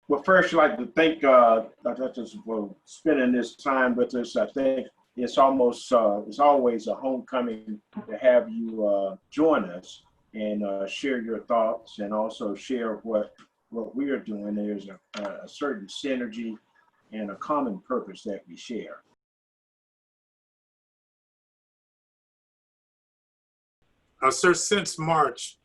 Well, first, I'd like to thank Dr. Hutchings for spending this time with us. I think it's always a homecoming to have you join us and share your thoughts and also share what we are doing. There's a certain synergy and a common purpose that we share. Sir, since March,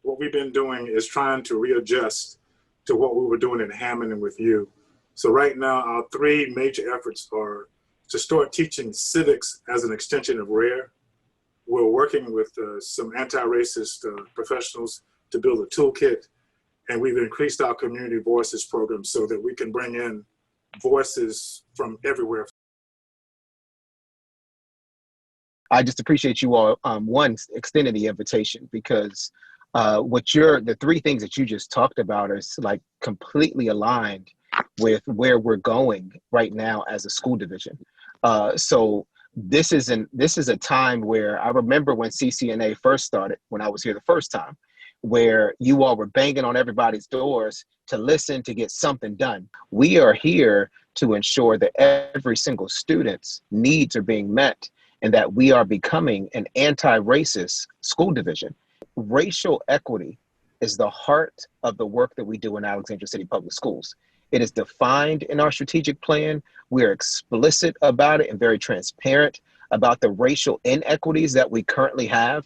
what we've been doing is trying to readjust to what we were doing in Hammond and with you. So right now, our three major efforts are to start teaching civics as an extension of RARE. We're working with some anti-racist professionals to build a toolkit, and we've increased our community voices program so that we can bring in voices from everywhere. I just appreciate you all, one, extending the invitation, because the three things that you just talked about is like completely aligned with where we're going right now as a school division. So this is a time where I remember when CCNA first started, when I was here the first time, where you all were banging on everybody's doors to listen, to get something done. We are here to ensure that every single student's needs are being met and that we are becoming an anti-racist school division. Racial equity is the heart of the work that we do in Alexandria City Public Schools. It is defined in our strategic plan. We are explicit about it and very transparent about the racial inequities that we currently have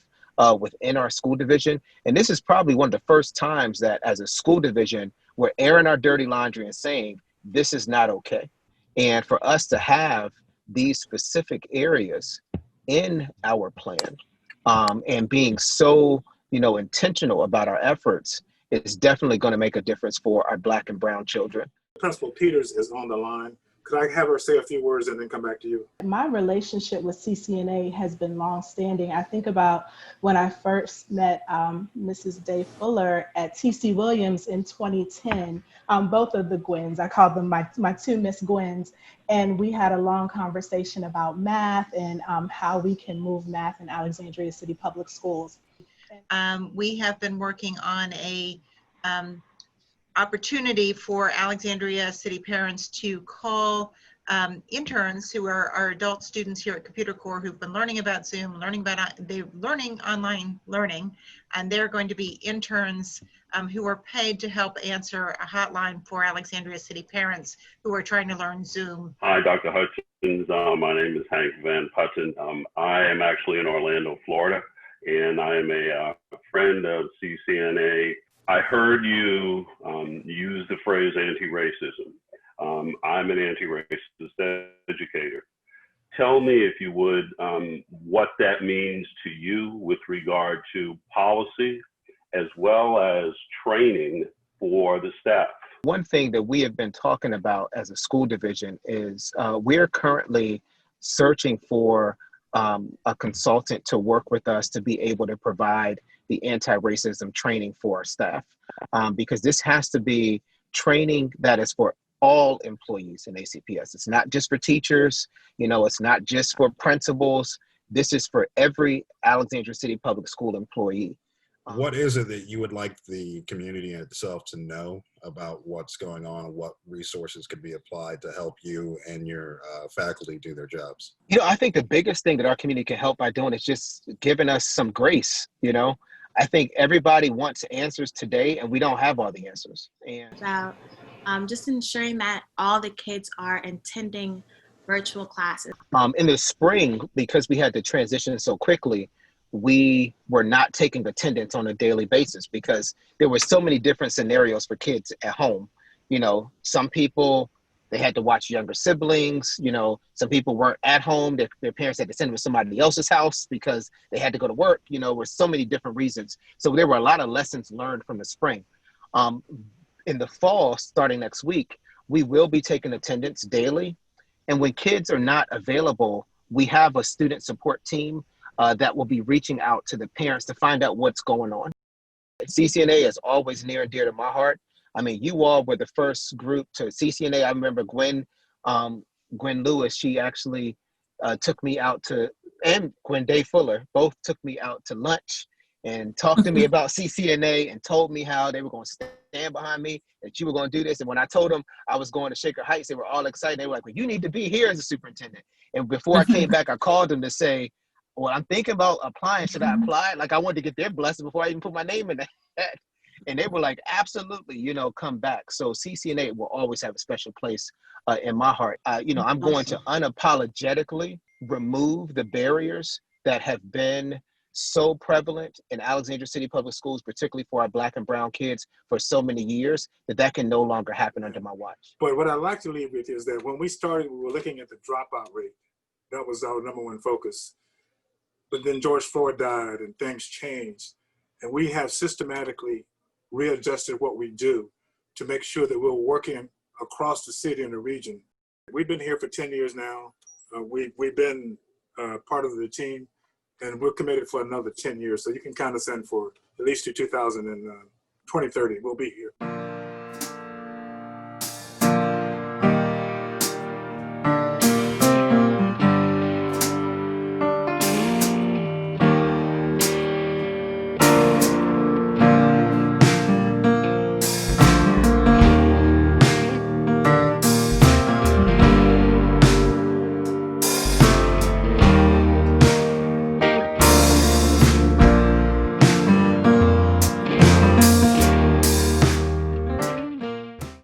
within our school division. And this is probably one of the first times that as a school division, we're airing our dirty laundry and saying, this is not okay. And for us to have these specific areas in our plan and being so, intentional about our efforts is definitely going to make a difference for our Black and brown children. Principal Peters is on the line. Could I have her say a few words and then come back to you? My relationship with CCNA has been long-standing. I think about when I first met Mrs. Day Fuller at TC Williams in 2010, both of the Gwens, I called them my two Miss Gwens, and we had a long conversation about math and how we can move math in Alexandria City Public Schools. We have been working on a opportunity for Alexandria City parents to call interns who are our adult students here at Computer Corps who've been learning about Zoom, learning online learning, and they're going to be interns who are paid to help answer a hotline for Alexandria City parents who are trying to learn Zoom. Hi, Dr. Hutchings. My name is Hank VanPutten. I am actually in Orlando, Florida, and I am a friend of CCNA. I heard you use the phrase anti-racism. I'm an anti-racist educator. Tell me, if you would, what that means to you with regard to policy as well as training for the staff. One thing that we have been talking about as a school division is we're currently searching for a consultant to work with us to be able to provide the anti-racism training for our staff, because this has to be training that is for all employees in ACPS. It's not just for teachers, it's not just for principals. This is for every Alexandria City Public School employee. What is it that you would like the community itself to know about what's going on and what resources could be applied to help you and your faculty do their jobs? I think the biggest thing that our community can help by doing is just giving us some grace. I think everybody wants answers today, and we don't have all the answers. And just ensuring that all the kids are attending virtual classes. In the spring, because we had to transition so quickly, we were not taking attendance on a daily basis because there were so many different scenarios for kids at home. Some people, they had to watch younger siblings. Some people weren't at home. Their parents had to send them to somebody else's house because they had to go to work. There were so many different reasons. So there were a lot of lessons learned from the spring. In the fall, starting next week, we will be taking attendance daily. And when kids are not available, we have a student support team that will be reaching out to the parents to find out what's going on. CCNA is always near and dear to my heart. I mean, you all were the first group to CCNA. I remember Gwen Lewis, she actually took me out to, and Gwen Day Fuller, both took me out to lunch and talked to me about CCNA and told me how they were going to stand stand behind me, that you were going to do this. And when I told them I was going to Shaker Heights, they were all excited. They were like, well, you need to be here as a superintendent. And before I came back, I called them to say, well, I'm thinking about applying. Should I apply? Like, I wanted to get their blessing before I even put my name in that. And they were like, absolutely, you know, come back. So CCNA will always have a special place in my heart. You know, I'm going to unapologetically remove the barriers that have been so prevalent in Alexandria City Public Schools, particularly for our Black and brown kids for so many years, that can no longer happen under my watch. But what I'd like to leave with is that when we started, we were looking at the dropout rate. That was our number one focus. But then George Floyd died and things changed. And we have systematically readjusted what we do to make sure that we're working across the city and the region. We've been here for 10 years now. We've been part of the team, and we're committed for another 10 years. So you can count us in for at least to 2030. We'll be here.